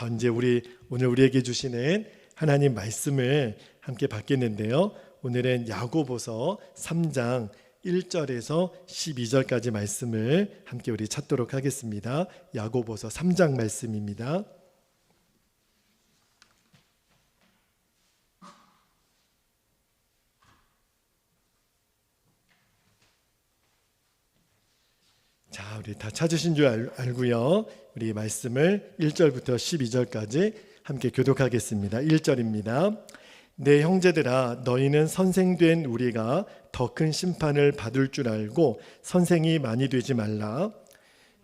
이제 오늘 우리에게 주시는 하나님 말씀을 함께 받겠는데요. 오늘은 야고보서 3장 1절에서 12절까지 말씀을 함께 우리 찾도록 하겠습니다. 야고보서 3장 말씀입니다. 자, 우리 다 찾으신 줄 알고요. 우리 말씀을 1절부터 12절까지 함께 교독하겠습니다. 1절입니다. 내 형제들아, 너희는 선생된 우리가 더 큰 심판을 받을 줄 알고 선생이 많이 되지 말라.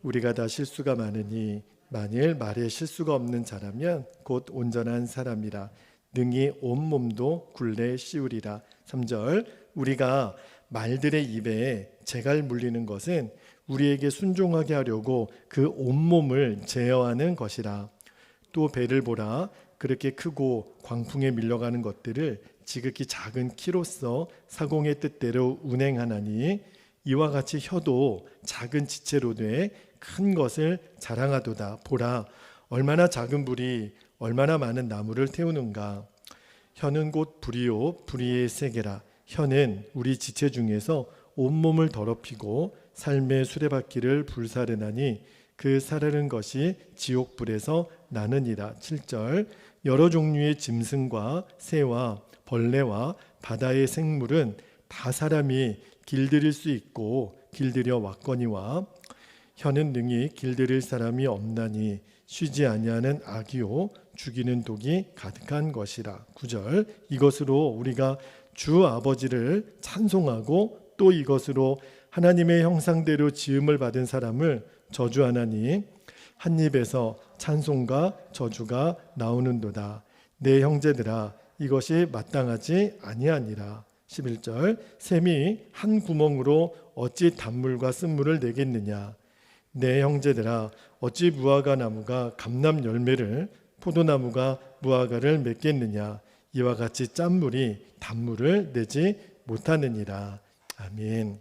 우리가 다 실수가 많으니 만일 말에 실수가 없는 자라면 곧 온전한 사람이라. 능히 온몸도 굴레 씌우리라. 3절, 우리가 말들의 입에 재갈 물리는 것은 우리에게 순종하게 하려고 그 온몸을 제어하는 것이라. 또 배를 보라. 그렇게 크고 광풍에 밀려가는 것들을 지극히 작은 키로서 사공의 뜻대로 운행하나니 이와 같이 혀도 작은 지체로 돼 큰 것을 자랑하도다. 보라, 얼마나 작은 불이 얼마나 많은 나무를 태우는가. 혀는 곧 불이요 불의의 세계라. 혀는 우리 지체 중에서 온몸을 더럽히고 삶의 수레바퀴를 불사르나니 그 사르는 것이 지옥불에서 나느니라. 7절, 여러 종류의 짐승과 새와 벌레와 바다의 생물은 다 사람이 길들일 수 있고 길들여 왔거니와 혀는 능히 길들일 사람이 없나니 쉬지 아니하는 악이요 죽이는 독이 가득한 것이라. 9절, 이것으로 우리가 주 아버지를 찬송하고 또 이것으로 하나님의 형상대로 지음을 받은 사람을 저주하나니 한 입에서 찬송과 저주가 나오는도다. 내 형제들아, 이것이 마땅하지 아니하니라. 11절, 샘이 한 구멍으로 어찌 단물과 쓴물을 내겠느냐. 내 형제들아, 어찌 무화과 나무가 감람 열매를 포도나무가 무화과를 맺겠느냐. 이와 같이 짠물이 단물을 내지 못하느니라. 아멘.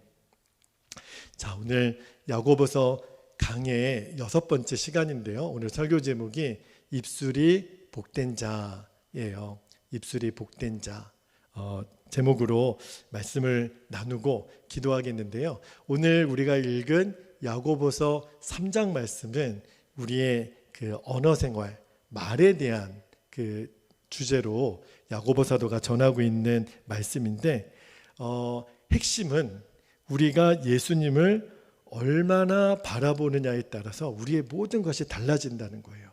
자, 오늘 야고보서 강의 6번째 시간인데요. 오늘 설교 제목이 입술이 복된 자예요. 입술이 복된 자. 제목으로 말씀을 나누고 기도하겠는데요. 오늘 우리가 읽은 야고보서 3장 말씀은 우리의 그 언어 생활, 말에 대한 그 주제로 야고보 사도가 전하고 있는 말씀인데 핵심은 우리가 예수님을 얼마나 바라보느냐에 따라서 우리의 모든 것이 달라진다는 거예요.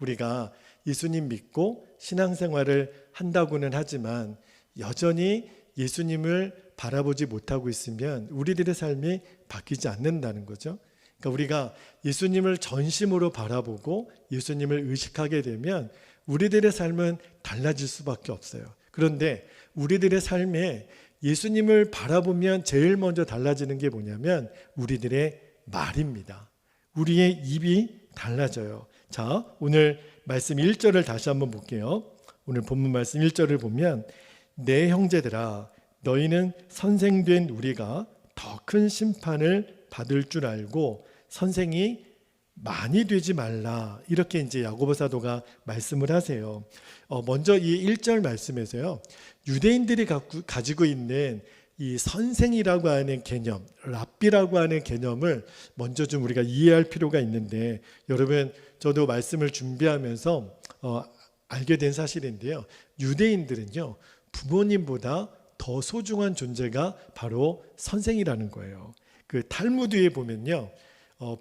우리가 예수님 믿고 신앙생활을 한다고는 하지만 여전히 예수님을 바라보지 못하고 있으면 우리들의 삶이 바뀌지 않는다는 거죠. 그러니까 우리가 예수님을 전심으로 바라보고 예수님을 의식하게 되면 우리들의 삶은 달라질 수밖에 없어요. 그런데 우리들의 삶에 예수님을 바라보면 제일 먼저 달라지는 게 뭐냐면 우리들의 말입니다. 우리의 입이 달라져요. 자, 오늘 말씀 1절을 다시 한번 볼게요. 오늘 본문 말씀 1절을 보면 내 형제들아, 너희는 선생된 우리가 더 큰 심판을 받을 줄 알고 선생이 많이 되지 말라. 이렇게 이제 야고보 사도가 말씀을 하세요. 먼저 이 1절 말씀에서요, 유대인들이 가지고 있는 이 선생이라고 하는 개념, 랍비라고 하는 개념을 먼저 좀 우리가 이해할 필요가 있는데, 여러분 저도 말씀을 준비하면서 알게 된 사실인데요. 유대인들은요, 부모님보다 더 소중한 존재가 바로 선생이라는 거예요. 그 탈무드에 보면요,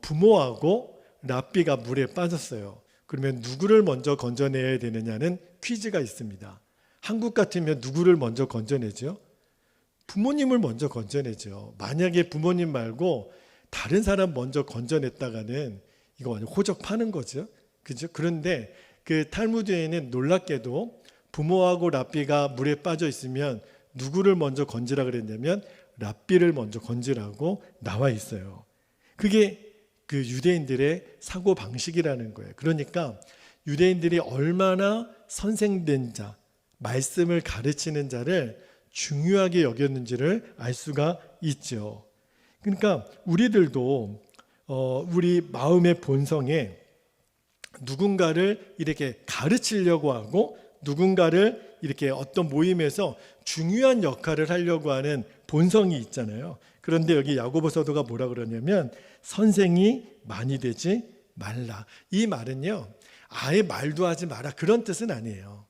부모하고 랍비가 물에 빠졌어요. 그러면 누구를 먼저 건져내야 되느냐는 퀴즈가 있습니다. 한국 같으면 누구를 먼저 건져내죠? 부모님을 먼저 건져내죠. 만약에 부모님 말고 다른 사람 먼저 건져냈다가는 이거 완전 호적파는 거죠. 그죠? 그런데 그 탈무드에는 놀랍게도 부모하고 랍비가 물에 빠져 있으면 누구를 먼저 건지라 그랬냐면 랍비를 먼저 건지라고 나와 있어요. 그게 그 유대인들의 사고 방식이라는 거예요. 그러니까 유대인들이 얼마나 선생된 자, 말씀을 가르치는 자를 중요하게 여겼는지를 알 수가 있죠. 그러니까 우리들도 우리 마음의 본성에 누군가를 이렇게 가르치려고 하고 누군가를 이렇게 어떤 모임에서 중요한 역할을 하려고 하는 본성이 있잖아요. 그런데 여기 야고보 사도가 뭐라 그러냐면 선생이 많이 되지 말라. 이 말은요, 아예 말도 하지 마라 그런 뜻은 아니에요.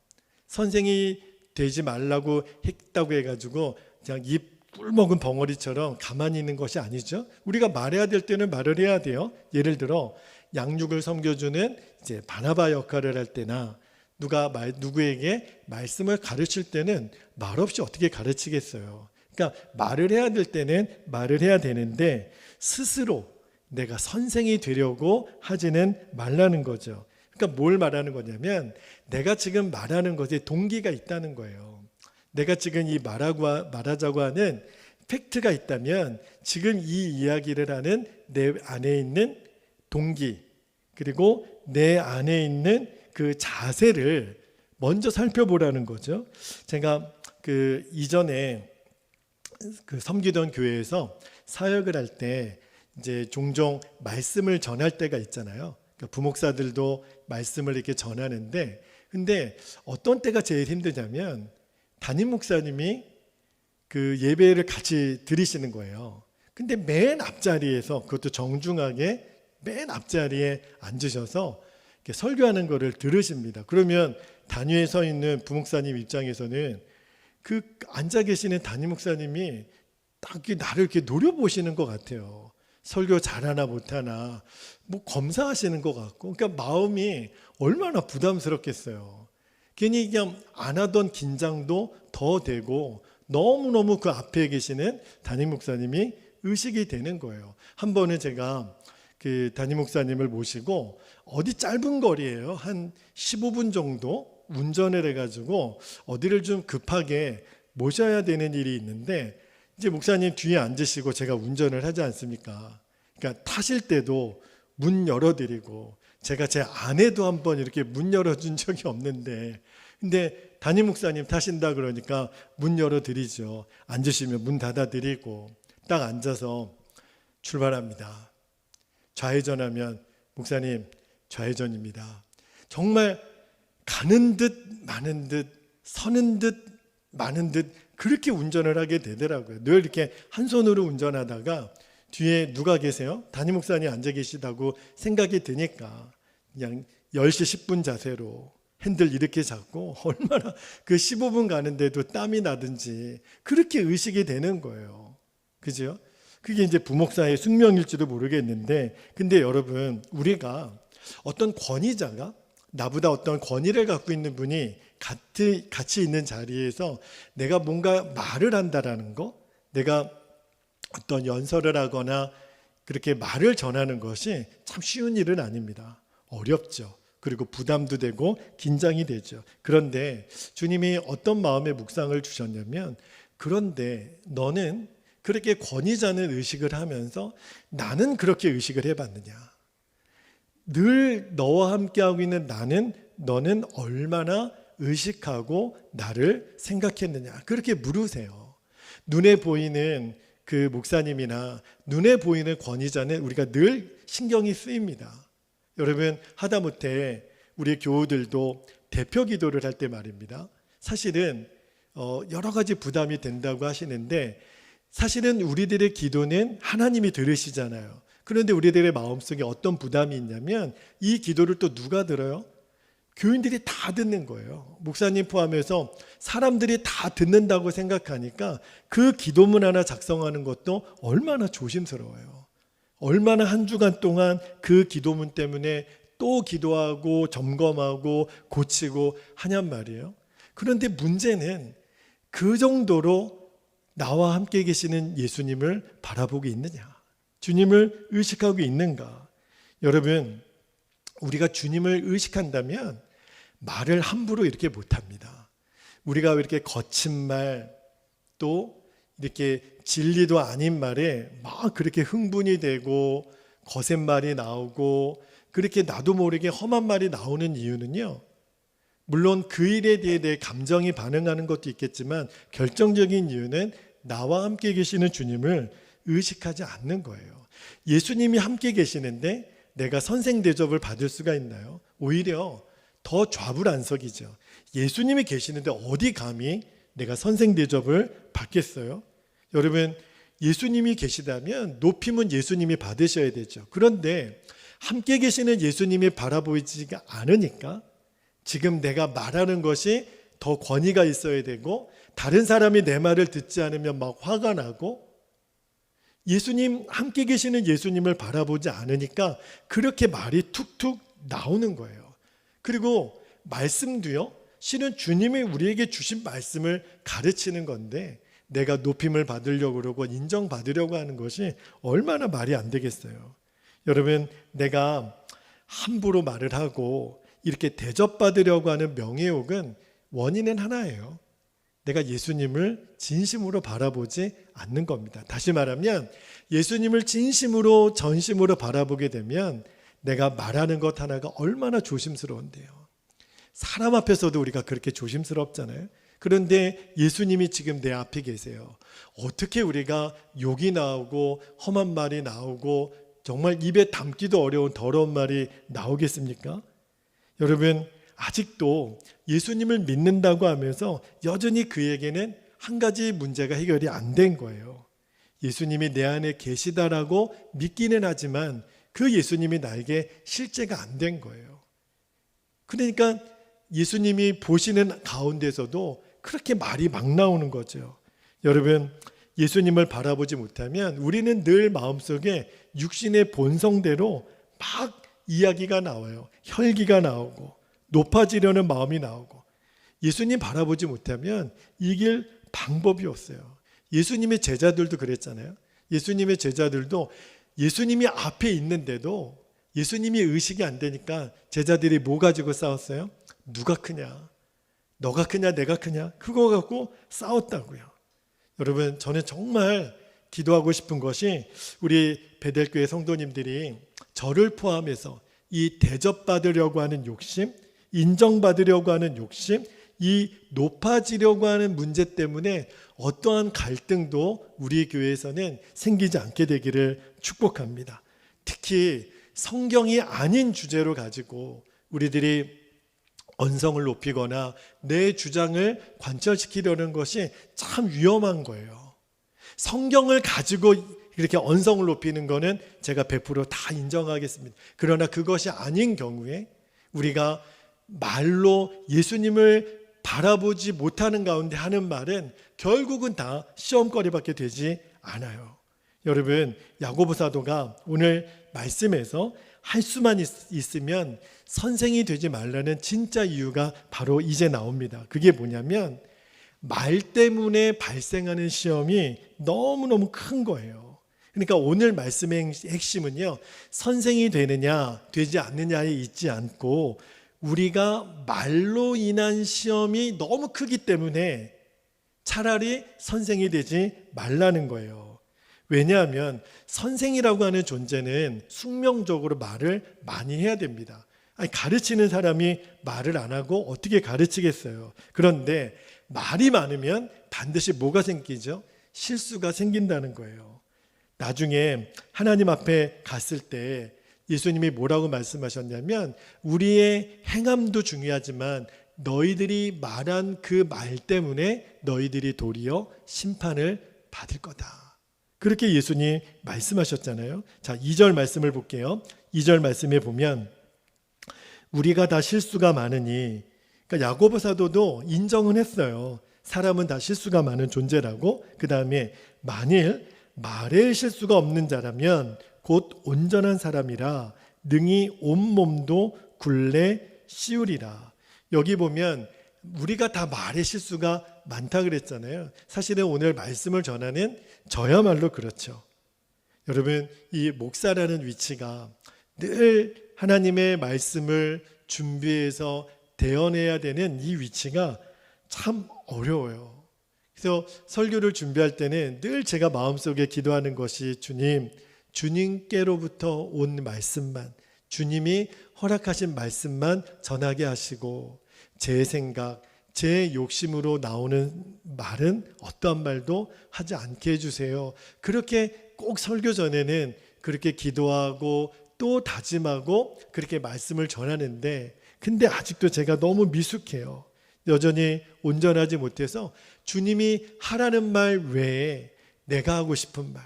선생이 되지 말라고 했다고 해가지고 그냥 입 꿀먹은 벙어리처럼 가만히 있는 것이 아니죠. 우리가 말해야 될 때는 말을 해야 돼요. 예를 들어 양육을 섬겨주는 이제 바나바 역할을 할 때나 누구에게 말씀을 가르칠 때는 말없이 어떻게 가르치겠어요. 그러니까 말을 해야 될 때는 말을 해야 되는데 스스로 내가 선생이 되려고 하지는 말라는 거죠. 그러니까 뭘 말하는 거냐면 내가 지금 말하는 것에 동기가 있다는 거예요. 내가 지금 이 말하자고 하는 팩트가 있다면 지금 이 이야기를 하는 내 안에 있는 동기 그리고 내 안에 있는 그 자세를 먼저 살펴보라는 거죠. 제가 그 이전에 그 섬기던 교회에서 사역을 할 때 이제 종종 말씀을 전할 때가 있잖아요. 그러니까 부목사들도 말씀을 이렇게 전하는데 근데 어떤 때가 제일 힘드냐면 담임 목사님이 그 예배를 같이 드리시는 거예요. 근데 맨 앞자리에서 그것도 정중하게 맨 앞자리에 앉으셔서 이렇게 설교하는 거를 들으십니다. 그러면 단위에 서 있는 부목사님 입장에서는 그 앉아 계시는 담임 목사님이 딱 나를 이렇게 노려보시는 것 같아요. 설교 잘하나 못하나 뭐 검사하시는 것 같고, 그러니까 마음이 얼마나 부담스럽겠어요. 괜히 그냥 안 하던 긴장도 더 되고 너무너무 그 앞에 계시는 담임 목사님이 의식이 되는 거예요. 한 번은 제가 그 담임 목사님을 모시고 어디 짧은 거리예요. 한 15분 정도 운전을 해가지고 어디를 좀 급하게 모셔야 되는 일이 있는데 이제 목사님 뒤에 앉으시고 제가 운전을 하지 않습니까? 그러니까 타실 때도 문 열어드리고 제가 제 아내도 한번 이렇게 문 열어준 적이 없는데 근데 담임 목사님 타신다 그러니까 문 열어드리죠. 앉으시면 문 닫아드리고 딱 앉아서 출발합니다. 좌회전하면 목사님 좌회전입니다. 정말 가는 듯 마는 듯 서는 듯 마는 듯 그렇게 운전을 하게 되더라고요. 늘 이렇게 한 손으로 운전하다가 뒤에 누가 계세요? 담임 목사님 앉아 계시다고 생각이 드니까 그냥 10시 10분 자세로 핸들 이렇게 잡고 얼마나 그 15분 가는데도 땀이 나든지 그렇게 의식이 되는 거예요. 그죠? 그게 이제 부목사의 숙명일지도 모르겠는데 근데 여러분 우리가 어떤 권위자가 나보다 어떤 권위를 갖고 있는 분이 같이 있는 자리에서 내가 뭔가 말을 한다라는 거, 내가 어떤 연설을 하거나 그렇게 말을 전하는 것이 참 쉬운 일은 아닙니다. 어렵죠. 그리고 부담도 되고 긴장이 되죠. 그런데 주님이 어떤 마음의 묵상을 주셨냐면 그런데 너는 그렇게 권위자는 의식을 하면서 나는 그렇게 의식을 해봤느냐. 늘 너와 함께하고 있는 너는 얼마나 의식하고 나를 생각했느냐. 그렇게 물으세요. 눈에 보이는 그 목사님이나 눈에 보이는 권위자는 우리가 늘 신경이 쓰입니다. 여러분 하다못해 우리 교우들도 대표 기도를 할 때 말입니다. 사실은 여러 가지 부담이 된다고 하시는데 사실은 우리들의 기도는 하나님이 들으시잖아요. 그런데 우리들의 마음속에 어떤 부담이 있냐면 이 기도를 또 누가 들어요? 교인들이 다 듣는 거예요. 목사님 포함해서 사람들이 다 듣는다고 생각하니까 그 기도문 하나 작성하는 것도 얼마나 조심스러워요. 얼마나 한 주간 동안 그 기도문 때문에 또 기도하고 점검하고 고치고 하냔 말이에요. 그런데 문제는 그 정도로 나와 함께 계시는 예수님을 바라보고 있느냐, 주님을 의식하고 있는가. 여러분 우리가 주님을 의식한다면 말을 함부로 이렇게 못합니다. 우리가 이렇게 거친 말 또 이렇게 진리도 아닌 말에 막 그렇게 흥분이 되고 거센 말이 나오고 그렇게 나도 모르게 험한 말이 나오는 이유는요, 물론 그 일에 대해 내 감정이 반응하는 것도 있겠지만 결정적인 이유는 나와 함께 계시는 주님을 의식하지 않는 거예요. 예수님이 함께 계시는데 내가 선생 대접을 받을 수가 있나요? 오히려 더 좌불안석이죠. 예수님이 계시는데 어디 감히 내가 선생 대접을 받겠어요? 여러분, 예수님이 계시다면 높임은 예수님이 받으셔야 되죠. 그런데 함께 계시는 예수님이 바라보이지가 않으니까 지금 내가 말하는 것이 더 권위가 있어야 되고 다른 사람이 내 말을 듣지 않으면 막 화가 나고 예수님, 함께 계시는 예수님을 바라보지 않으니까 그렇게 말이 툭툭 나오는 거예요. 그리고 말씀도요, 실은 주님이 우리에게 주신 말씀을 가르치는 건데 내가 높임을 받으려고 그러고 인정받으려고 하는 것이 얼마나 말이 안 되겠어요. 여러분, 내가 함부로 말을 하고 이렇게 대접받으려고 하는 명예욕은 원인은 하나예요. 내가 예수님을 진심으로 바라보지 않는 겁니다. 다시 말하면 예수님을 진심으로 전심으로 바라보게 되면 내가 말하는 것 하나가 얼마나 조심스러운데요. 사람 앞에서도 우리가 그렇게 조심스럽잖아요. 그런데 예수님이 지금 내 앞에 계세요. 어떻게 우리가 욕이 나오고 험한 말이 나오고 정말 입에 담기도 어려운 더러운 말이 나오겠습니까? 여러분, 아직도 예수님을 믿는다고 하면서 여전히 그에게는 한 가지 문제가 해결이 안 된 거예요. 예수님이 내 안에 계시다라고 믿기는 하지만 그 예수님이 나에게 실제가 안 된 거예요. 그러니까 예수님이 보시는 가운데서도 그렇게 말이 막 나오는 거죠. 여러분, 예수님을 바라보지 못하면 우리는 늘 마음속에 육신의 본성대로 막 이야기가 나와요. 혈기가 나오고 높아지려는 마음이 나오고 예수님 바라보지 못하면 이길 방법이 없어요. 예수님의 제자들도 그랬잖아요. 예수님의 제자들도 예수님이 앞에 있는데도 예수님이 의식이 안 되니까 제자들이 뭐 가지고 싸웠어요? 누가 크냐? 너가 크냐? 내가 크냐? 그거 갖고 싸웠다고요. 여러분, 저는 정말 기도하고 싶은 것이 우리 베델교회 성도님들이 저를 포함해서 이 대접받으려고 하는 욕심, 인정받으려고 하는 욕심, 이 높아지려고 하는 문제 때문에 어떠한 갈등도 우리 교회에서는 생기지 않게 되기를 축복합니다. 특히 성경이 아닌 주제로 가지고 우리들이 언성을 높이거나 내 주장을 관철시키려는 것이 참 위험한 거예요. 성경을 가지고 이렇게 언성을 높이는 거는 제가 100% 인정하겠습니다. 그러나 그것이 아닌 경우에 우리가 말로 예수님을 바라보지 못하는 가운데 하는 말은 결국은 다 시험거리밖에 되지 않아요. 여러분, 야고보 사도가 오늘 말씀에서 할 수만 있으면 선생이 되지 말라는 진짜 이유가 바로 이제 나옵니다. 그게 뭐냐면 말 때문에 발생하는 시험이 너무너무 큰 거예요. 그러니까 오늘 말씀의 핵심은요, 선생이 되느냐 되지 않느냐에 있지 않고 우리가 말로 인한 시험이 너무 크기 때문에 차라리 선생이 되지 말라는 거예요. 왜냐하면 선생이라고 하는 존재는 숙명적으로 말을 많이 해야 됩니다. 아니, 가르치는 사람이 말을 안 하고 어떻게 가르치겠어요? 그런데 말이 많으면 반드시 뭐가 생기죠? 실수가 생긴다는 거예요. 나중에 하나님 앞에 갔을 때 예수님이 뭐라고 말씀하셨냐면 우리의 행함도 중요하지만 너희들이 말한 그 말 때문에 너희들이 도리어 심판을 받을 거다. 그렇게 예수님 말씀하셨잖아요. 자, 2절 말씀을 볼게요. 2절 말씀에 보면 우리가 다 실수가 많으니, 그러니까 야고보 사도도 인정은 했어요. 사람은 다 실수가 많은 존재라고. 그 다음에 만일 말에 실수가 없는 자라면 곧 온전한 사람이라 능히 온몸도 굴레 씌우리라. 여기 보면 우리가 다 말에 실수가 많다 그랬잖아요. 사실은 오늘 말씀을 전하는 저야말로 그렇죠. 여러분, 이 목사라는 위치가 늘 하나님의 말씀을 준비해서 대언해야 되는 이 위치가 참 어려워요. 그래서 설교를 준비할 때는 늘 제가 마음속에 기도하는 것이 주님께로부터 온 말씀만, 주님이 허락하신 말씀만 전하게 하시고 제 생각, 제 욕심으로 나오는 말은 어떠한 말도 하지 않게 해주세요. 그렇게 꼭 설교 전에는 그렇게 기도하고 또 다짐하고 그렇게 말씀을 전하는데, 근데 아직도 제가 너무 미숙해요. 여전히 온전하지 못해서 주님이 하라는 말 외에 내가 하고 싶은 말,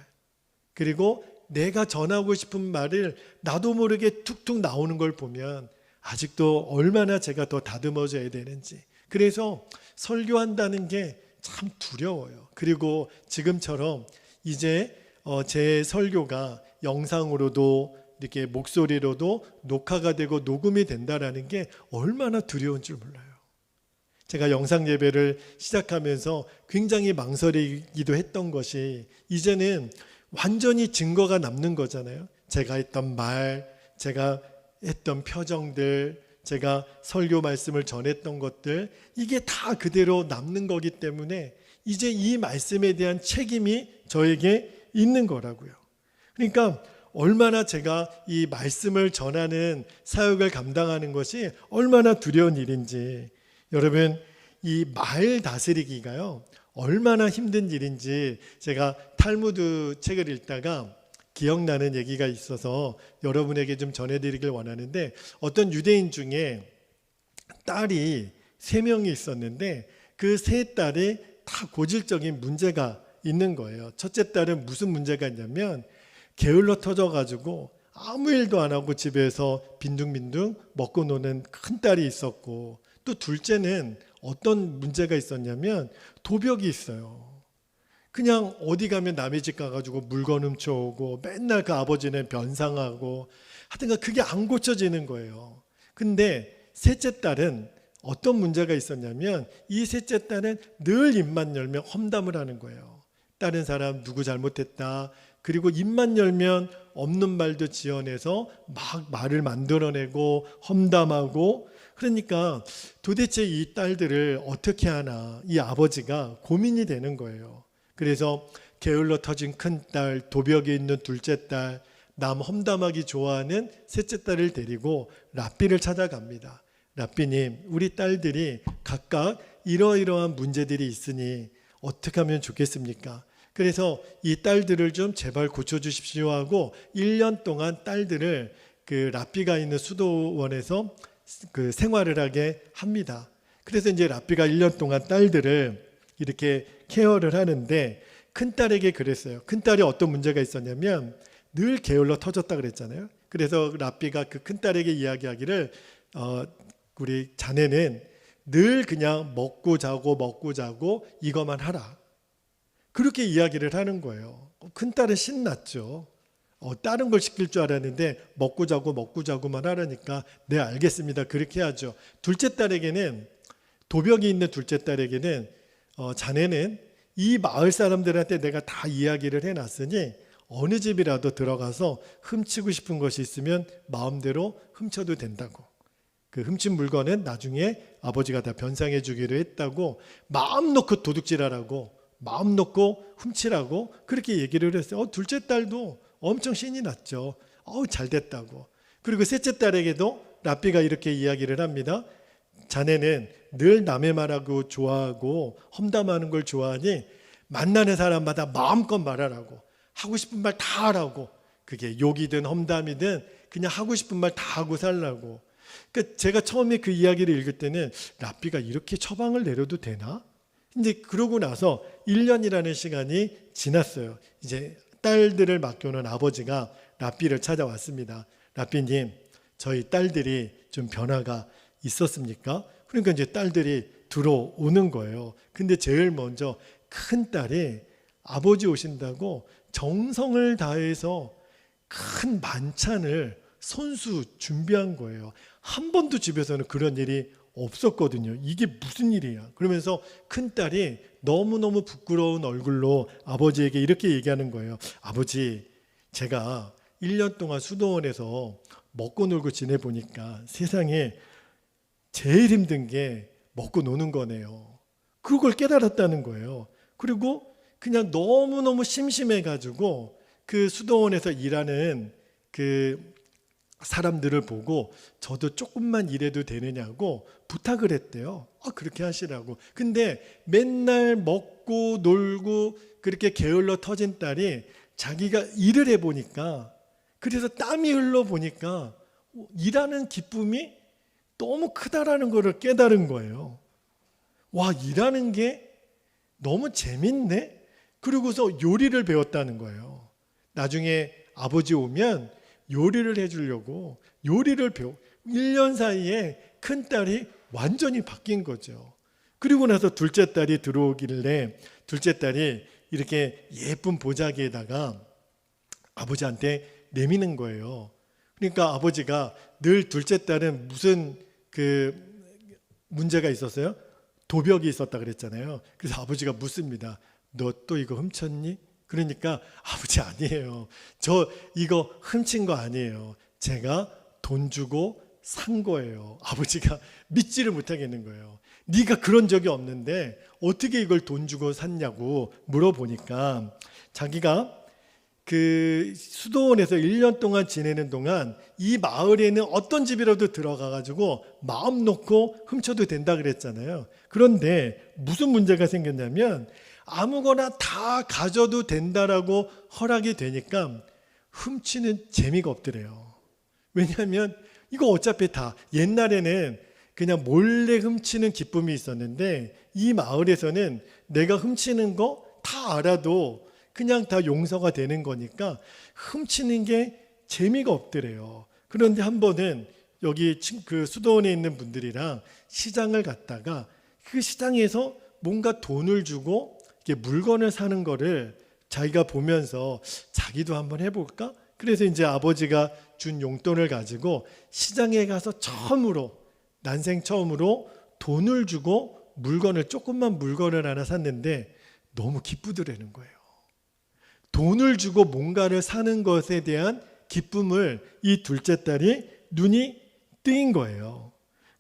그리고 내가 전하고 싶은 말을 나도 모르게 툭툭 나오는 걸 보면 아직도 얼마나 제가 더 다듬어져야 되는지, 그래서 설교한다는 게 참 두려워요. 그리고 지금처럼 이제 제 설교가 영상으로도 이렇게 목소리로도 녹화가 되고 녹음이 된다라는 게 얼마나 두려운 줄 몰라요. 제가 영상 예배를 시작하면서 굉장히 망설이기도 했던 것이, 이제는 완전히 증거가 남는 거잖아요. 제가 했던 말, 제가 했던 표정들, 제가 설교 말씀을 전했던 것들, 이게 다 그대로 남는 거기 때문에 이제 이 말씀에 대한 책임이 저에게 있는 거라고요. 그러니까 얼마나 제가 이 말씀을 전하는 사역을 감당하는 것이 얼마나 두려운 일인지, 여러분, 이 말 다스리기가요 얼마나 힘든 일인지 제가 탈무드 책을 읽다가 기억나는 얘기가 있어서 여러분에게 좀 전해드리길 원하는데, 어떤 유대인 중에 딸이 3명이 있었는데 그 3딸이 다 고질적인 문제가 있는 거예요. 첫째 딸은 무슨 문제가 있냐면 게을러 터져가지고 아무 일도 안 하고 집에서 빈둥빈둥 먹고 노는 큰 딸이 있었고, 또 둘째는 어떤 문제가 있었냐면 도벽이 있어요. 그냥 어디 가면 남의 집 가가지고 물건 훔쳐오고 맨날 그 아버지는 변상하고 하여튼간 그게 안 고쳐지는 거예요. 근데 셋째 딸은 어떤 문제가 있었냐면 이 셋째 딸은 늘 입만 열면 험담을 하는 거예요. 다른 사람 누구 잘못했다, 그리고 입만 열면 없는 말도 지어내서 막 말을 만들어내고 험담하고, 그러니까 도대체 이 딸들을 어떻게 하나 이 아버지가 고민이 되는 거예요. 그래서 게을러 터진 큰딸, 도벽에 있는 둘째 딸, 남 험담하기 좋아하는 셋째 딸을 데리고 랍비를 찾아갑니다. 랍비님, 우리 딸들이 각각 이러이러한 문제들이 있으니 어떻게 하면 좋겠습니까? 그래서 이 딸들을 좀 제발 고쳐주십시오 하고 1년 동안 딸들을 그 랍비가 있는 수도원에서 그 생활을 하게 합니다. 그래서 이제 랍비가 1년 동안 딸들을 이렇게 케어를 하는데, 큰딸에게 그랬어요. 큰딸이 어떤 문제가 있었냐면 늘 게을러 터졌다 그랬잖아요. 그래서 랍비가 그 큰딸에게 이야기하기를 우리 자네는 늘 그냥 먹고 자고 이것만 하라, 그렇게 이야기를 하는 거예요. 큰딸은 신났죠. 다른 걸 시킬 줄 알았는데 먹고 자고만 하라니까 네 알겠습니다, 그렇게 하죠. 둘째 딸에게는, 도벽이 있는 둘째 딸에게는 자네는 이 마을 사람들한테 내가 다 이야기를 해놨으니 어느 집이라도 들어가서 훔치고 싶은 것이 있으면 마음대로 훔쳐도 된다고, 그 훔친 물건은 나중에 아버지가 다 변상해 주기로 했다고, 마음 놓고 도둑질하라고, 마음 놓고 훔치라고 그렇게 얘기를 했어요. 둘째 딸도 엄청 신이 났죠. 잘 됐다고. 그리고 셋째 딸에게도 랍비가 이렇게 이야기를 합니다. 자네는 늘 남의 말하고 좋아하고 험담하는 걸 좋아하니 만나는 사람마다 마음껏 말하라고, 하고 싶은 말 다 하라고, 그게 욕이든 험담이든 그냥 하고 싶은 말 다 하고 살라고. 그러니까 제가 처음에 그 이야기를 읽을 때는 랍비가 이렇게 처방을 내려도 되나? 근데 그러고 나서 1년이라는 시간이 지났어요. 이제 딸들을 맡겨놓은 아버지가 랍비를 찾아왔습니다. 랍비님, 저희 딸들이 좀 변화가 있었습니까? 그러니까 이제 딸들이 들어오는 거예요. 근데 제일 먼저 큰 딸이 아버지 오신다고 정성을 다해서 큰 만찬을 손수 준비한 거예요. 한 번도 집에서는 그런 일이 없었거든요. 이게 무슨 일이야? 그러면서 큰딸이 너무너무 부끄러운 얼굴로 아버지에게 이렇게 얘기하는 거예요. 아버지, 제가 1년 동안 수도원에서 먹고 놀고 지내보니까 세상에 제일 힘든 게 먹고 노는 거네요. 그걸 깨달았다는 거예요. 그리고 그냥 너무너무 심심해가지고 그 수도원에서 일하는 그 사람들을 보고 저도 조금만 일해도 되느냐고 부탁을 했대요. 그렇게 하시라고. 근데 맨날 먹고 놀고 그렇게 게을러 터진 딸이 자기가 일을 해보니까 그래서 땀이 흘러 보니까 일하는 기쁨이 너무 크다라는 것을 깨달은 거예요. 와, 일하는 게 너무 재밌네? 그러고서 요리를 배웠다는 거예요. 나중에 아버지 오면 요리를 해주려고 요리를 1년 사이에 큰딸이 완전히 바뀐 거죠. 그리고 나서 둘째 딸이 들어오길래 둘째 딸이 이렇게 예쁜 보자기에다가 아버지한테 내미는 거예요. 그러니까 아버지가 늘 둘째 딸은 무슨 문제가 있었어요? 도벽이 있었다 그랬잖아요. 그래서 아버지가 묻습니다. 너 또 이거 훔쳤니? 그러니까 아버지 아니에요. 저 이거 훔친 거 아니에요. 제가 돈 주고 산 거예요. 아버지가 믿지를 못하겠는 거예요. 네가 그런 적이 없는데 어떻게 이걸 돈 주고 샀냐고 물어보니까 자기가 수도원에서 1년 동안 지내는 동안 이 마을에는 어떤 집이라도 들어가 가지고 마음 놓고 훔쳐도 된다 그랬잖아요. 그런데 무슨 문제가 생겼냐면 아무거나 다 가져도 된다라고 허락이 되니까 훔치는 재미가 없더래요. 왜냐하면 이거 어차피 다 옛날에는 그냥 몰래 훔치는 기쁨이 있었는데 이 마을에서는 내가 훔치는 거 다 알아도 그냥 다 용서가 되는 거니까 훔치는 게 재미가 없더래요. 그런데 한 번은 여기 수도원에 있는 분들이랑 시장을 갔다가 그 시장에서 뭔가 돈을 주고 이렇게 물건을 사는 거를 자기가 보면서 자기도 한번 해볼까? 그래서 이제 아버지가 준 용돈을 가지고 시장에 가서 난생 처음으로 돈을 주고 조금만 물건을 하나 샀는데 너무 기쁘더라는 거예요. 돈을 주고 뭔가를 사는 것에 대한 기쁨을 이 둘째 딸이 눈이 뜨인 거예요.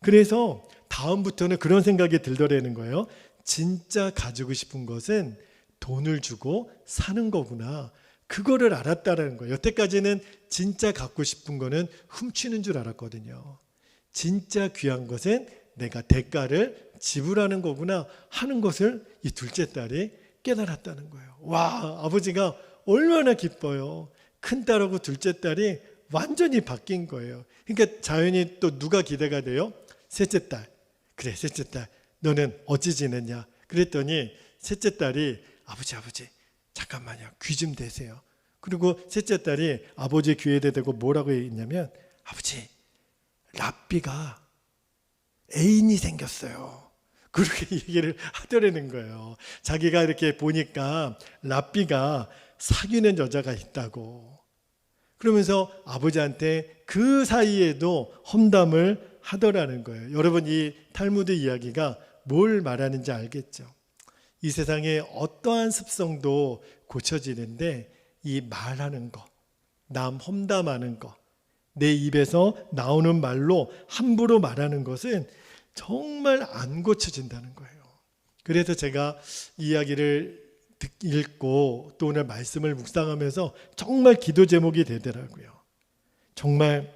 그래서 다음부터는 그런 생각이 들더라는 거예요. 진짜 가지고 싶은 것은 돈을 주고 사는 거구나. 그거를 알았다라는 거예요. 여태까지는 진짜 갖고 싶은 거는 훔치는 줄 알았거든요. 진짜 귀한 것은 내가 대가를 지불하는 거구나 하는 것을 이 둘째 딸이 깨달았다는 거예요. 와, 아버지가 얼마나 기뻐요. 큰딸하고 둘째 딸이 완전히 바뀐 거예요. 그러니까 자연히 또 누가 기대가 돼요? 셋째 딸. 그래, 셋째 딸. 너는 어찌 지냈냐? 그랬더니 셋째 딸이 아버지 잠깐만요. 귀 좀 대세요. 그리고 셋째 딸이 아버지 귀에 대고 뭐라고 했냐면 아버지 라삐가 애인이 생겼어요. 그렇게 얘기를 하더라는 거예요. 자기가 이렇게 보니까 라삐가 사귀는 여자가 있다고. 그러면서 아버지한테 그 사이에도 험담을 하더라는 거예요. 여러분 이 탈무드 이야기가 뭘 말하는지 알겠죠? 이 세상에 어떠한 습성도 고쳐지는데 이 말하는 거, 남 험담하는 거, 내 입에서 나오는 말로 함부로 말하는 것은 정말 안 고쳐진다는 거예요. 그래서 제가 이 이야기를 읽고 또 오늘 말씀을 묵상하면서 정말 기도 제목이 되더라고요. 정말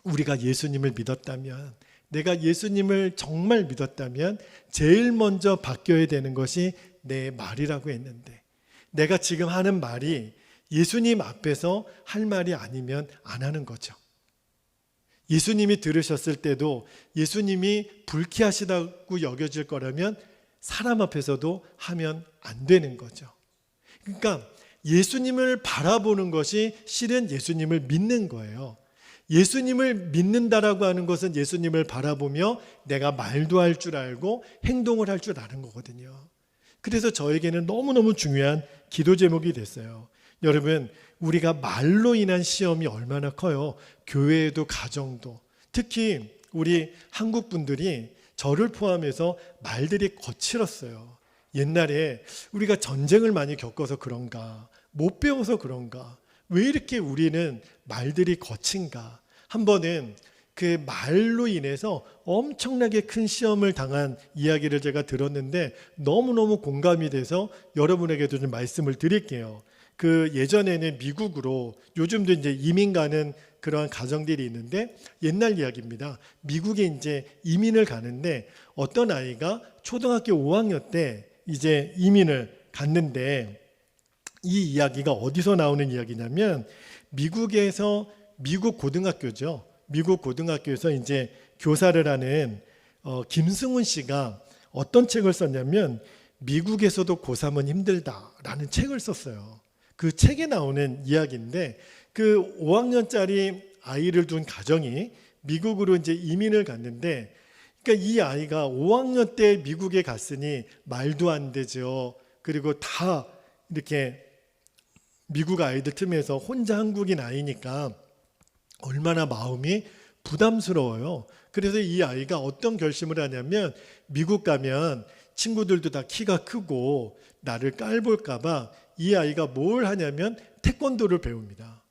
우리가 예수님을 믿었다면, 내가 예수님을 정말 믿었다면 제일 먼저 바뀌어야 되는 것이 내 말이라고 했는데, 내가 지금 하는 말이 예수님 앞에서 할 말이 아니면 안 하는 거죠. 예수님이 들으셨을 때도 예수님이 불쾌하시다고 여겨질 거라면 사람 앞에서도 하면 안 되는 거죠. 그러니까 예수님을 바라보는 것이 실은 예수님을 믿는 거예요. 예수님을 믿는다라고 하는 것은 예수님을 바라보며 내가 말도 할 줄 알고 행동을 할 줄 아는 거거든요. 그래서 저에게는 너무너무 중요한 기도 제목이 됐어요. 여러분, 우리가 말로 인한 시험이 얼마나 커요. 교회에도 가정도. 특히 우리 한국 분들이 저를 포함해서 말들이 거칠었어요. 옛날에 우리가 전쟁을 많이 겪어서 그런가, 못 배워서 그런가, 왜 이렇게 우리는 말들이 거친가. 한 번은 그 말로 인해서 엄청나게 큰 시험을 당한 이야기를 제가 들었는데 너무너무 공감이 돼서 여러분에게도 좀 말씀을 드릴게요. 그 예전에는 미국으로, 요즘도 이제 이민 가는 그러한 가정들이 있는데 옛날 이야기입니다. 미국에 이제 이민을 가는데 어떤 아이가 초등학교 5학년 때 이제 이민을 갔는데 이 이야기가 어디서 나오는 이야기냐면 미국 고등학교죠. 미국 고등학교에서 이제 교사를 하는 김승훈 씨가 어떤 책을 썼냐면 미국에서도 고3은 힘들다라는 책을 썼어요. 그 책에 나오는 이야기인데 그 5학년짜리 아이를 둔 가정이 미국으로 이제 이민을 갔는데 그러니까 이 아이가 5학년 때 미국에 갔으니 말도 안 되죠. 그리고 다 이렇게 미국 아이들 틈에서 혼자 한국인 아이니까 얼마나 마음이 부담스러워요. 그래서 이 아이가 어떤 결심을 하냐면 미국 가면 친구들도 다 키가 크고 나를 깔볼까 봐 이 아이가 뭘 하냐면 태권도를 배웁니다.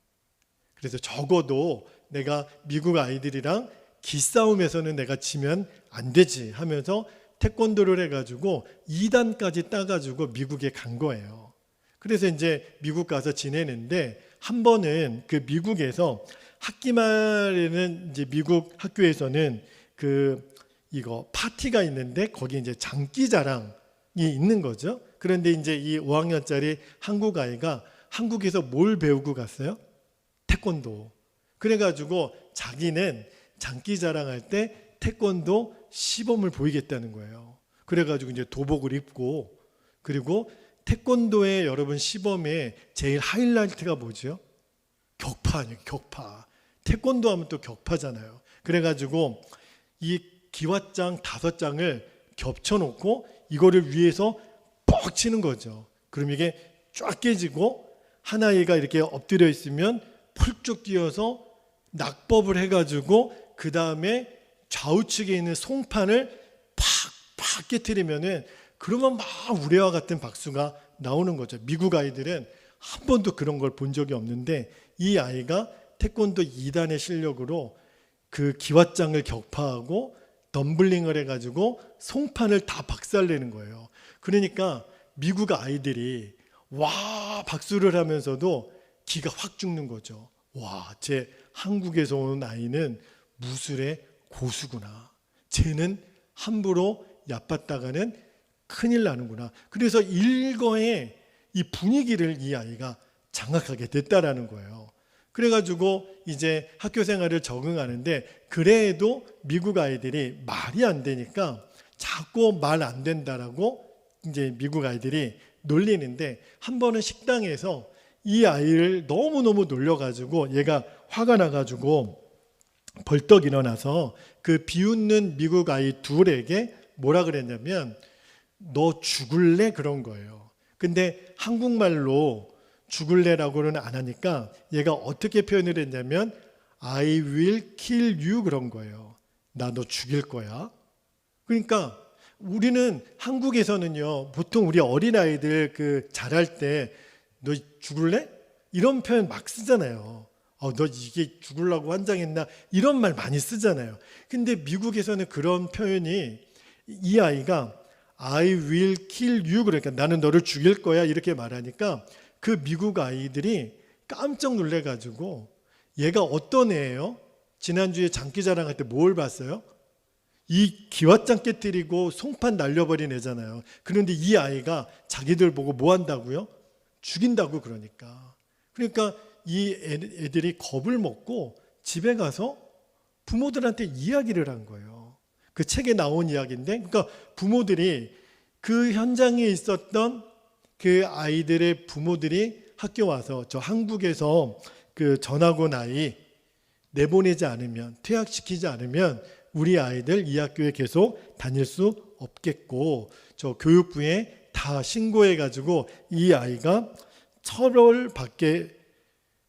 그래서 적어도 내가 미국 아이들이랑 기싸움에서는 내가 지면 안 되지 하면서 태권도를 해가지고 2단까지 따가지고 미국에 간 거예요. 그래서 이제 미국 가서 지내는데 한 번은 그 미국에서 학기 말에는 이제 미국 학교에서는 이거 파티가 있는데 거기 이제 장기자랑이 있는 거죠. 그런데 이제 이 5학년짜리 한국 아이가 한국에서 뭘 배우고 갔어요? 태권도. 그래가지고 자기는 장기자랑할 때 태권도 시범을 보이겠다는 거예요. 그래가지고 이제 도복을 입고 그리고 태권도의 여러분 시범의 제일 하이라이트가 뭐죠? 격파 아니에요, 격파. 태권도 하면 또 격파잖아요. 그래가지고 이 기왓장 5장을 겹쳐놓고 이거를 위에서 퍽 치는 거죠. 그럼 이게 쫙 깨지고 한 아이가 이렇게 엎드려 있으면 펄쩍 뛰어서 낙법을 해가지고 그 다음에 좌우측에 있는 송판을 팍팍 깨트리면은 그러면 막 우레와 같은 박수가 나오는 거죠. 미국 아이들은 한 번도 그런 걸 본 적이 없는데 이 아이가 태권도 2단의 실력으로 그 기왓장을 격파하고 덤블링을 해가지고 송판을 다 박살내는 거예요. 그러니까 미국 아이들이 와 박수를 하면서도 기가 확 죽는 거죠. 와, 쟤 한국에서 온 아이는 무술의 고수구나. 쟤는 함부로 얕봤다가는 큰일 나는구나. 그래서 일거에 이 분위기를 이 아이가 장악하게 됐다라는 거예요. 그래가지고 이제 학교 생활을 적응하는데 그래도 미국 아이들이 말이 안 되니까 자꾸 말 안 된다라고 이제 미국 아이들이 놀리는데 한 번은 식당에서 이 아이를 너무너무 놀려가지고 얘가 화가 나가지고 벌떡 일어나서 그 비웃는 미국 아이 둘에게 뭐라 그랬냐면 너 죽을래? 그런 거예요. 근데 한국말로 죽을래라고는 안 하니까 얘가 어떻게 표현을 했냐면 I will kill you 그런 거예요. 나 너 죽일 거야. 그러니까 우리는 한국에서는요 보통 우리 어린아이들 자랄 때 너 죽을래? 이런 표현 막 쓰잖아요. 너 이게 죽으려고 환장했나? 이런 말 많이 쓰잖아요. 근데 미국에서는 그런 표현이 이 아이가 I will kill you 그러니까 나는 너를 죽일 거야 이렇게 말하니까 그 미국 아이들이 깜짝 놀래가지고 얘가 어떤 애예요? 지난주에 장기자랑할 때 뭘 봤어요? 이 기왓장 깨뜨리고 송판 날려버린 애잖아요. 그런데 이 아이가 자기들 보고 뭐 한다고요? 죽인다고 그러니까. 그러니까 이 애들이 겁을 먹고 집에 가서 부모들한테 이야기를 한 거예요. 그 책에 나온 이야기인데 그러니까 부모들이 그 현장에 있었던 그 아이들의 부모들이 학교 와서 저 한국에서 그 전학온 아이 내보내지 않으면 퇴학시키지 않으면 우리 아이들 이 학교에 계속 다닐 수 없겠고 저 교육부에 다 신고해가지고 이 아이가 처벌받게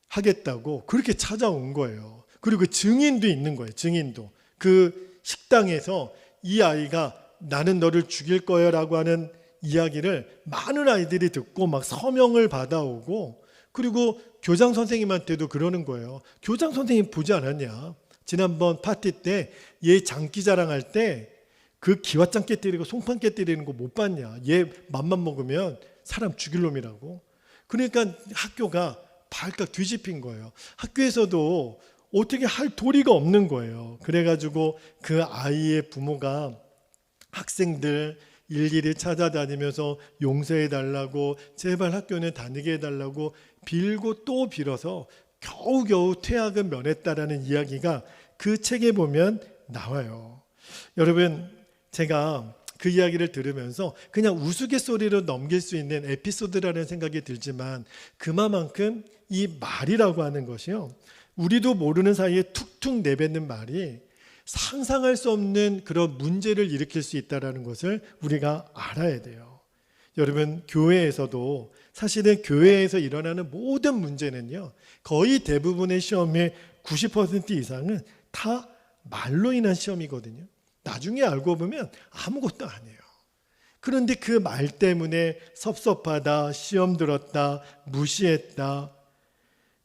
하겠다고 그렇게 찾아온 거예요. 그리고 증인도 있는 거예요. 증인도. 그 식당에서 이 아이가 나는 너를 죽일 거야 라고 하는 이야기를 많은 아이들이 듣고 막 서명을 받아오고 그리고 교장 선생님한테도 그러는 거예요. 교장 선생님 보지 않았냐? 지난번 파티 때 얘 장기자랑할 때 그 기왓장 깨뜨리고 송판 깨뜨리는 거 못 봤냐? 얘 맘만 먹으면 사람 죽일 놈이라고. 그러니까 학교가 발칵 뒤집힌 거예요. 학교에서도 어떻게 할 도리가 없는 거예요. 그래가지고 그 아이의 부모가 학생들 일일이 찾아다니면서 용서해달라고 제발 학교는 다니게 해달라고 빌고 또 빌어서 겨우겨우 퇴학은 면했다라는 이야기가 그 책에 보면 나와요. 여러분, 제가 그 이야기를 들으면서 그냥 우스갯소리로 넘길 수 있는 에피소드라는 생각이 들지만 그만큼 이 말이라고 하는 것이요, 우리도 모르는 사이에 툭툭 내뱉는 말이 상상할 수 없는 그런 문제를 일으킬 수 있다는 것을 우리가 알아야 돼요. 여러분, 교회에서도 사실은 교회에서 일어나는 모든 문제는요, 거의 대부분의 시험의 90% 이상은 다 말로 인한 시험이거든요. 나중에 알고 보면 아무것도 아니에요. 그런데 그 말 때문에 섭섭하다, 시험 들었다, 무시했다.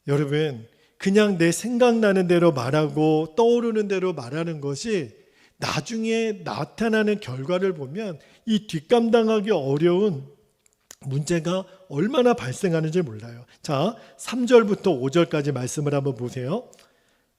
여러분, 그냥 내 생각나는 대로 말하고 떠오르는 대로 말하는 것이 나중에 나타나는 결과를 보면 이 뒷감당하기 어려운 문제가 얼마나 발생하는지 몰라요. 자, 3절부터 5절까지 말씀을 한번 보세요.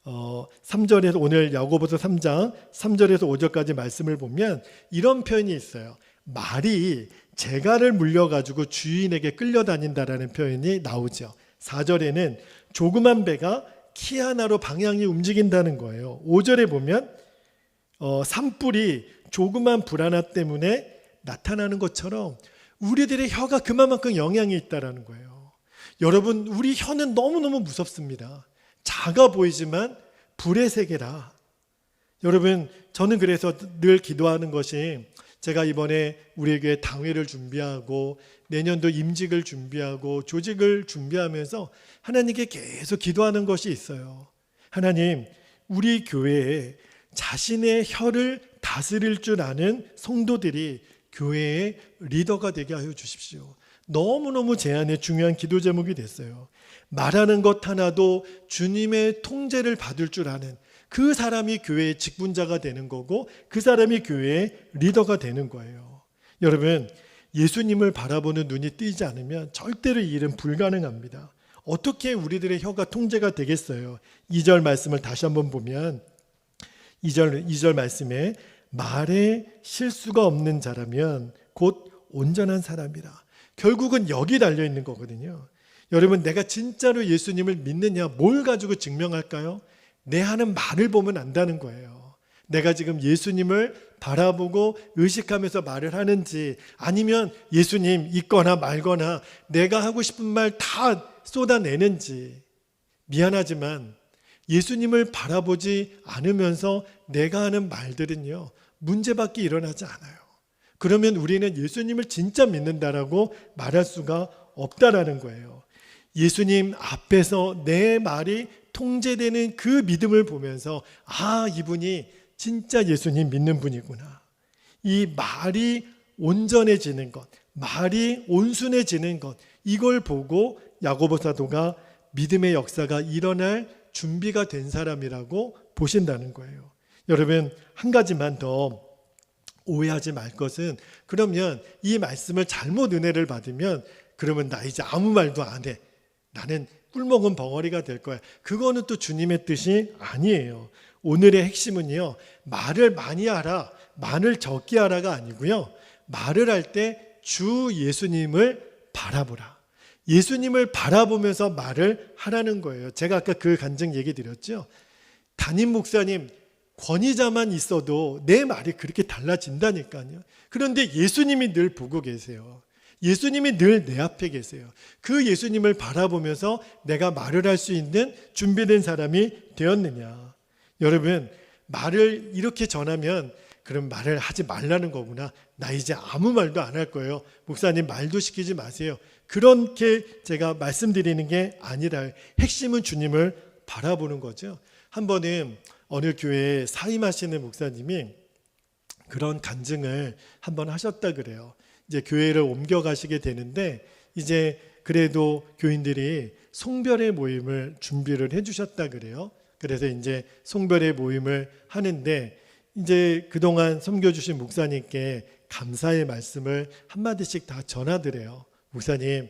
3절에서 오늘 야고보서 3장 3절에서 5절까지 말씀을 보면 이런 표현이 있어요. 말이 재갈을 물려가지고 주인에게 끌려다닌다라는 표현이 나오죠. 4절에는 조그만 배가 키 하나로 방향이 움직인다는 거예요. 5절에 보면 산불이 조그만 불 하나 때문에 나타나는 것처럼 우리들의 혀가 그만큼 영향이 있다는 거예요. 여러분, 우리 혀는 너무너무 무섭습니다. 작아 보이지만 불의 세계라. 여러분, 저는 그래서 늘 기도하는 것이, 제가 이번에 우리 교회 당회를 준비하고 내년도 임직을 준비하고 조직을 준비하면서 하나님께 계속 기도하는 것이 있어요. 하나님, 우리 교회에 자신의 혀를 다스릴 줄 아는 성도들이 교회의 리더가 되게 하여 주십시오. 너무너무 제 안에 중요한 기도 제목이 됐어요. 말하는 것 하나도 주님의 통제를 받을 줄 아는 그 사람이 교회의 직분자가 되는 거고 그 사람이 교회의 리더가 되는 거예요. 여러분, 예수님을 바라보는 눈이 띄지 않으면 절대로 이 일은 불가능합니다. 어떻게 우리들의 혀가 통제가 되겠어요? 2절 말씀을 다시 한번 보면 2절 말씀에 말에 실수가 없는 자라면 곧 온전한 사람이라. 결국은 여기 달려있는 거거든요. 여러분, 내가 진짜로 예수님을 믿느냐, 뭘 가지고 증명할까요? 내 하는 말을 보면 안다는 거예요. 내가 지금 예수님을 바라보고 의식하면서 말을 하는지, 아니면 예수님 있거나 말거나 내가 하고 싶은 말 다 쏟아내는지. 미안하지만 예수님을 바라보지 않으면서 내가 하는 말들은요, 문제밖에 일어나지 않아요. 그러면 우리는 예수님을 진짜 믿는다라고 말할 수가 없다라는 거예요. 예수님 앞에서 내 말이 통제되는 그 믿음을 보면서, 아, 이분이 진짜 예수님 믿는 분이구나. 이 말이 온전해지는 것, 말이 온순해지는 것, 이걸 보고 야고보 사도가 믿음의 역사가 일어날 준비가 된 사람이라고 보신다는 거예요. 여러분, 한 가지만 더 오해하지 말 것은, 그러면 이 말씀을 잘못 은혜를 받으면 그러면 나 이제 아무 말도 안 해, 나는 꿀먹은 벙어리가 될 거야. 그거는 또 주님의 뜻이 아니에요. 오늘의 핵심은요, 말을 많이 하라, 말을 적게 하라가 아니고요, 말을 할 때 주 예수님을 바라보라. 예수님을 바라보면서 말을 하라는 거예요. 제가 아까 그 간증 얘기 드렸죠. 담임 목사님 권위자만 있어도 내 말이 그렇게 달라진다니까요. 그런데 예수님이 늘 보고 계세요. 예수님이 늘 내 앞에 계세요. 그 예수님을 바라보면서 내가 말을 할 수 있는 준비된 사람이 되었느냐. 여러분, 말을 이렇게 전하면 그럼 말을 하지 말라는 거구나. 나 이제 아무 말도 안 할 거예요. 목사님 말도 시키지 마세요. 그렇게 제가 말씀드리는 게 아니라 핵심은 주님을 바라보는 거죠. 한 번은 어느 교회에 사임하시는 목사님이 그런 간증을 한번 하셨다 그래요. 이제 교회를 옮겨가시게 되는데 이제 그래도 교인들이 송별회 모임을 준비를 해주셨다 그래요. 그래서 이제 송별회 모임을 하는데 이제 그동안 섬겨주신 목사님께 감사의 말씀을 한마디씩 다 전하더래요. 목사님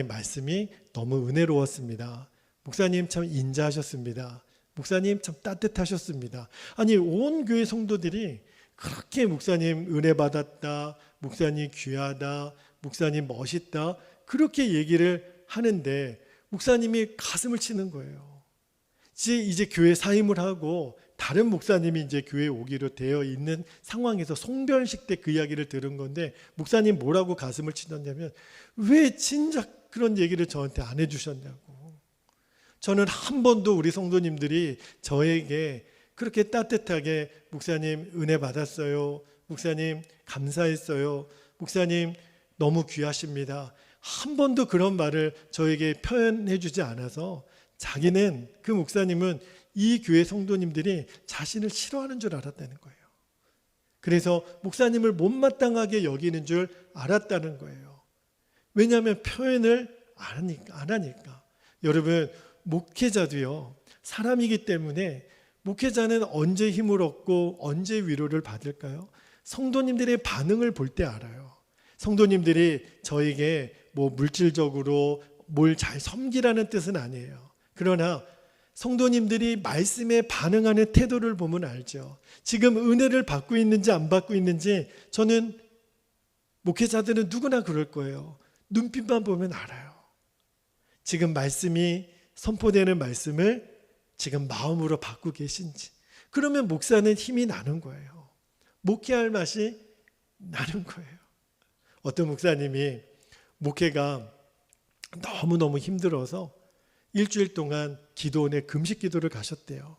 말씀이 너무 은혜로웠습니다. 목사님 참 인자하셨습니다. 목사님 참 따뜻하셨습니다. 아니, 온 교회 성도들이 그렇게 목사님 은혜 받았다, 목사님 귀하다, 목사님 멋있다, 그렇게 얘기를 하는데 목사님이 가슴을 치는 거예요. 이제 교회 사임을 하고 다른 목사님이 이제 교회에 오기로 되어 있는 상황에서 송별식 때 그 이야기를 들은 건데, 목사님 뭐라고 가슴을 치셨냐면, 왜 진작 그런 얘기를 저한테 안 해주셨냐고. 저는 한 번도 우리 성도님들이 저에게 그렇게 따뜻하게 목사님 은혜 받았어요, 목사님 감사했어요, 목사님 너무 귀하십니다, 한 번도 그런 말을 저에게 표현해 주지 않아서 자기는, 그 목사님은 이 교회 성도님들이 자신을 싫어하는 줄 알았다는 거예요. 그래서 목사님을 못마땅하게 여기는 줄 알았다는 거예요. 왜냐하면 표현을 안 하니까. 여러분, 목회자도요, 사람이기 때문에 목회자는 언제 힘을 얻고 언제 위로를 받을까요? 성도님들의 반응을 볼 때 알아요. 성도님들이 저에게 뭐 물질적으로 뭘 잘 섬기라는 뜻은 아니에요. 그러나 성도님들이 말씀에 반응하는 태도를 보면 알죠. 지금 은혜를 받고 있는지 안 받고 있는지, 저는 목회자들은 누구나 그럴 거예요. 눈빛만 보면 알아요. 지금 말씀이 선포되는 말씀을 지금 마음으로 받고 계신지. 그러면 목사는 힘이 나는 거예요. 목회할 맛이 나는 거예요. 어떤 목사님이 목회가 너무너무 힘들어서 일주일 동안 기도원에 금식 기도를 가셨대요.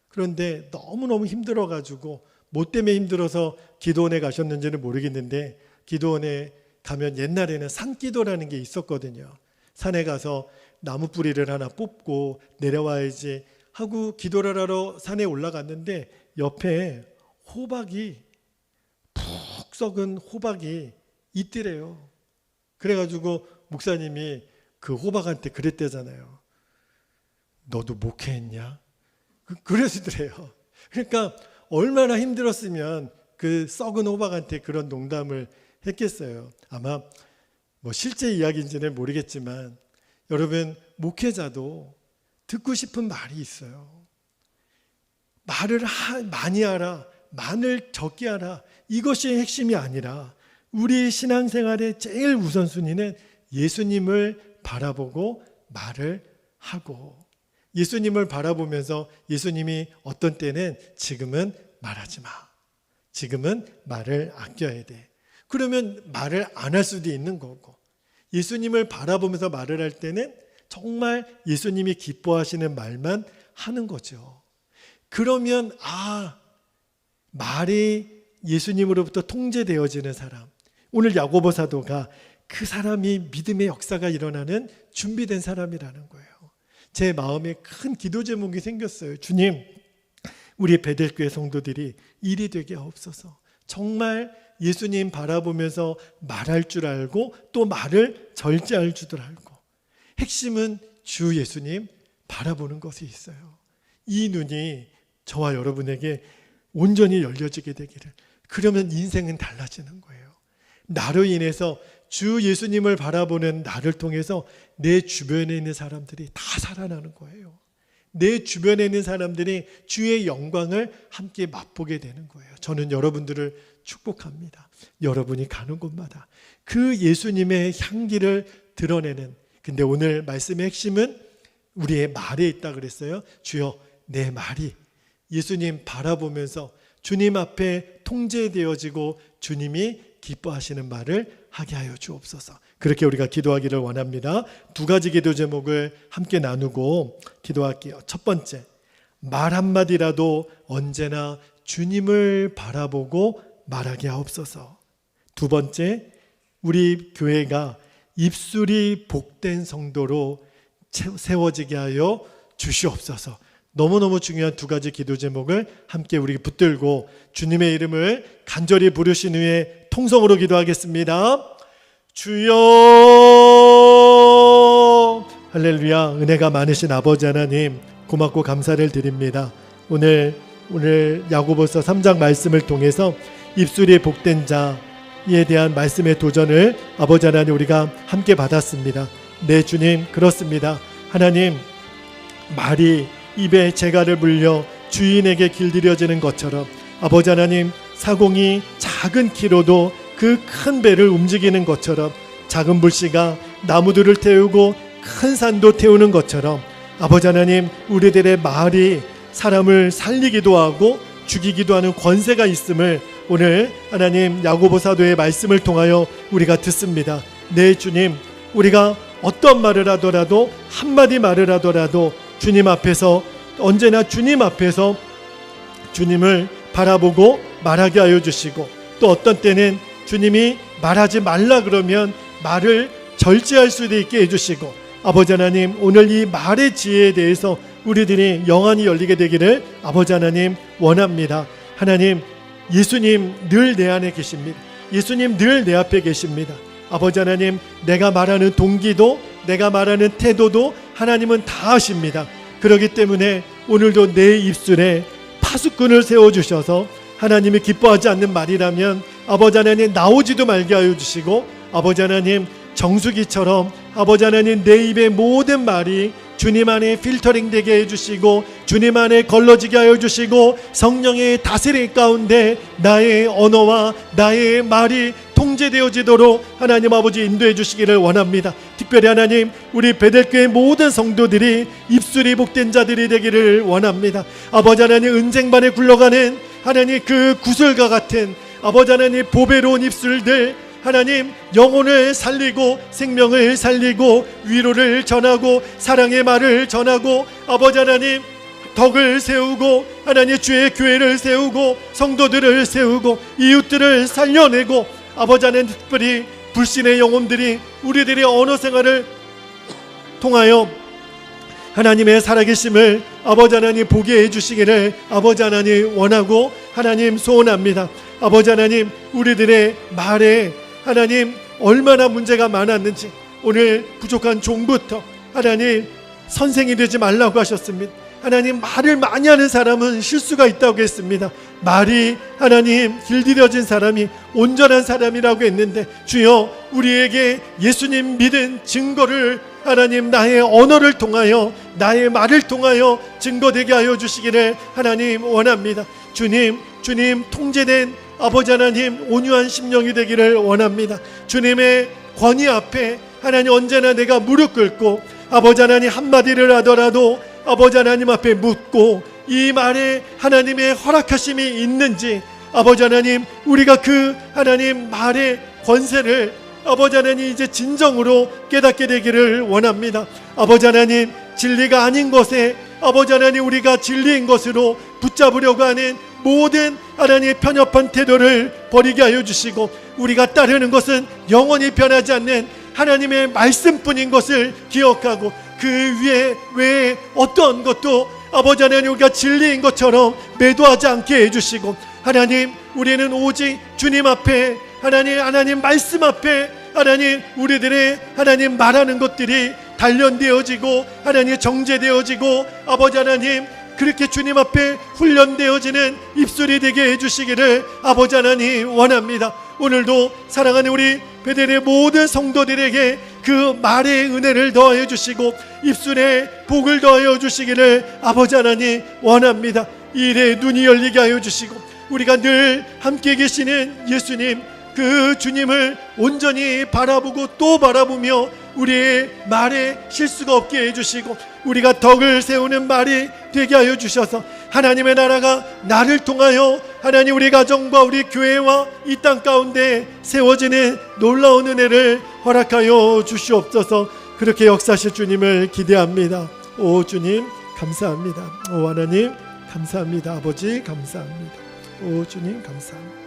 그런데 너무너무 힘들어가지고, 뭐 때문에 힘들어서 기도원에 가셨는지는 모르겠는데, 기도원에 가면 옛날에는 산기도라는 게 있었거든요. 산에 가서 나무 뿌리를 하나 뽑고 내려와야지 하고 기도를 하러 산에 올라갔는데, 옆에 호박이, 푹 썩은 호박이 있더래요. 그래가지고 목사님이 그 호박한테 그랬대잖아요. 너도 목회했냐? 그러시더래요. 그러니까 얼마나 힘들었으면 그 썩은 호박한테 그런 농담을 했겠어요. 아마 뭐 실제 이야기인지는 모르겠지만, 여러분, 목회자도 듣고 싶은 말이 있어요. 말을 많이 하라, 말을 적게 하라, 이것이 핵심이 아니라 우리 신앙생활의 제일 우선순위는 예수님을 바라보고 말을 하고, 예수님을 바라보면서 예수님이 어떤 때는 지금은 말하지 마, 지금은 말을 아껴야 돼, 그러면 말을 안 할 수도 있는 거고, 예수님을 바라보면서 말을 할 때는 정말 예수님이 기뻐하시는 말만 하는 거죠. 그러면 말이 예수님으로부터 통제되어지는 사람, 오늘 야고보 사도가 그 사람이 믿음의 역사가 일어나는 준비된 사람이라는 거예요. 제 마음에 큰 기도 제목이 생겼어요. 주님, 우리 베델교회 성도들이 일이 되게 없어서 정말 예수님 바라보면서 말할 줄 알고 또 말을 절제할 줄도 알고, 핵심은 주 예수님 바라보는 것이 있어요. 이 눈이 저와 여러분에게 온전히 열려지게 되기를. 그러면 인생은 달라지는 거예요. 나로 인해서 주 예수님을 바라보는 나를 통해서 내 주변에 있는 사람들이 다 살아나는 거예요. 내 주변에 있는 사람들이 주의 영광을 함께 맛보게 되는 거예요. 저는 여러분들을 축복합니다. 여러분이 가는 곳마다 그 예수님의 향기를 드러내는, 근데 오늘 말씀의 핵심은 우리의 말에 있다 그랬어요. 주여, 내 말이 예수님 바라보면서 주님 앞에 통제되어지고 주님이 기뻐하시는 말을 하게 하여 주옵소서. 그렇게 우리가 기도하기를 원합니다. 두 가지 기도 제목을 함께 나누고 기도할게요. 첫 번째, 말 한마디라도 언제나 주님을 바라보고 말하게 하옵소서. 두 번째, 우리 교회가 입술이 복된 성도로 세워지게 하여 주시옵소서. 너무너무 중요한 두 가지 기도 제목을 함께 우리 붙들고 주님의 이름을 간절히 부르신 후에 통성으로 기도하겠습니다. 주여, 할렐루야. 은혜가 많으신 아버지 하나님, 고맙고 감사를 드립니다. 오늘 야고보서 3장 말씀을 통해서 입술이 복된 자에 대한 말씀의 도전을 아버지 하나님 우리가 함께 받았습니다. 네, 주님, 그렇습니다. 하나님, 말이 입에 재갈을 물려 주인에게 길들여지는 것처럼 아버지 하나님, 사공이 작은 키로도 그 큰 배를 움직이는 것처럼 작은 불씨가 나무들을 태우고 큰 산도 태우는 것처럼 아버지 하나님, 우리들의 말이 사람을 살리기도 하고 죽이기도 하는 권세가 있음을 오늘 하나님 야고보 사도의 말씀을 통하여 우리가 듣습니다. 네, 주님, 우리가 어떤 말을 하더라도, 한마디 말을 하더라도 주님 앞에서, 언제나 주님 앞에서 주님을 바라보고 말하게 하여 주시고, 또 어떤 때는 주님이 말하지 말라 그러면 말을 절제할 수도 있게 해주시고, 아버지 하나님, 오늘 이 말의 지혜에 대해서 우리들이 영안이 열리게 되기를 아버지 하나님 원합니다. 하나님, 예수님 늘 내 안에 계십니다. 예수님 늘 내 앞에 계십니다. 아버지 하나님, 내가 말하는 동기도, 내가 말하는 태도도 하나님은 다 아십니다. 그렇기 때문에 오늘도 내 입술에 파수꾼을 세워주셔서 하나님이 기뻐하지 않는 말이라면 아버지 하나님 나오지도 말게 하여 주시고, 아버지 하나님 정수기처럼 아버지 하나님 내 입의 모든 말이 주님 안에 필터링 되게 해주시고, 주님 안에 걸러지게 하여 주시고, 성령의 다스림 가운데 나의 언어와 나의 말이 통제되어지도록 하나님 아버지 인도해 주시기를 원합니다. 특별히 하나님, 우리 베델교회 모든 성도들이 입술이 복된 자들이 되기를 원합니다. 아버지 하나님, 은쟁반에 굴러가는 하나님 그 구슬과 같은 아버지 하나님 보배로운 입술들, 하나님 영혼을 살리고 생명을 살리고 위로를 전하고 사랑의 말을 전하고, 아버지 하나님 덕을 세우고 하나님 주의 교회를 세우고 성도들을 세우고 이웃들을 살려내고, 아버지 하나님 특별히 불신의 영혼들이 우리들의 언어 생활을 통하여 하나님의 살아계심을 아버지 하나님 보게 해주시기를 아버지 하나님 원하고 하나님 소원합니다. 아버지 하나님, 우리들의 말에 하나님 얼마나 문제가 많았는지 오늘 부족한 종부터 하나님 선생이 되지 말라고 하셨습니다. 하나님, 말을 많이 하는 사람은 실수가 있다고 했습니다. 말이 하나님 길들여진 사람이 온전한 사람이라고 했는데, 주여 우리에게 예수님 믿은 증거를 하나님 나의 언어를 통하여 나의 말을 통하여 증거되게 하여 주시기를 하나님 원합니다. 주님 통제된 아버지 하나님 온유한 심령이 되기를 원합니다. 주님의 권위 앞에 하나님 언제나 내가 무릎 꿇고 아버지 하나님 한마디를 하더라도 아버지 하나님 앞에 묻고, 이 말에 하나님의 허락하심이 있는지 아버지 하나님, 우리가 그 하나님 말의 권세를 아버지 하나님 이제 진정으로 깨닫게 되기를 원합니다. 아버지 하나님, 진리가 아닌 것에 아버지 하나님 우리가 진리인 것으로 붙잡으려고 하는 모든 하나님의 편협한 태도를 버리게 하여 주시고, 우리가 따르는 것은 영원히 변하지 않는 하나님의 말씀뿐인 것을 기억하고, 그 위에 외에 어떤 것도 아버지 하나님 우리가 진리인 것처럼 매도하지 않게 해주시고, 하나님 우리는 오직 주님 앞에 하나님 말씀 앞에 하나님 우리들의 하나님 말하는 것들이 단련되어지고 하나님 정제되어지고, 아버지 하나님 그렇게 주님 앞에 훈련되어지는 입술이 되게 해주시기를 아버지 하나님 원합니다. 오늘도 사랑하는 우리 베델의 모든 성도들에게 그 말의 은혜를 더하여 주시고 입술에 복을 더하여 주시기를 아버지 하나님 원합니다. 이 일에 눈이 열리게 하여 주시고, 우리가 늘 함께 계시는 예수님, 그 주님을 온전히 바라보고 또 바라보며 우리의 말에 실수가 없게 해주시고, 우리가 덕을 세우는 말이 되게 하여 주셔서 하나님의 나라가 나를 통하여 하나님 우리 가정과 우리 교회와 이 땅 가운데 세워지는 놀라운 은혜를 허락하여 주시옵소서. 그렇게 역사하실 주님을 기대합니다. 오 주님 감사합니다. 오 하나님 감사합니다. 아버지 감사합니다. 오 주님 감사합니다.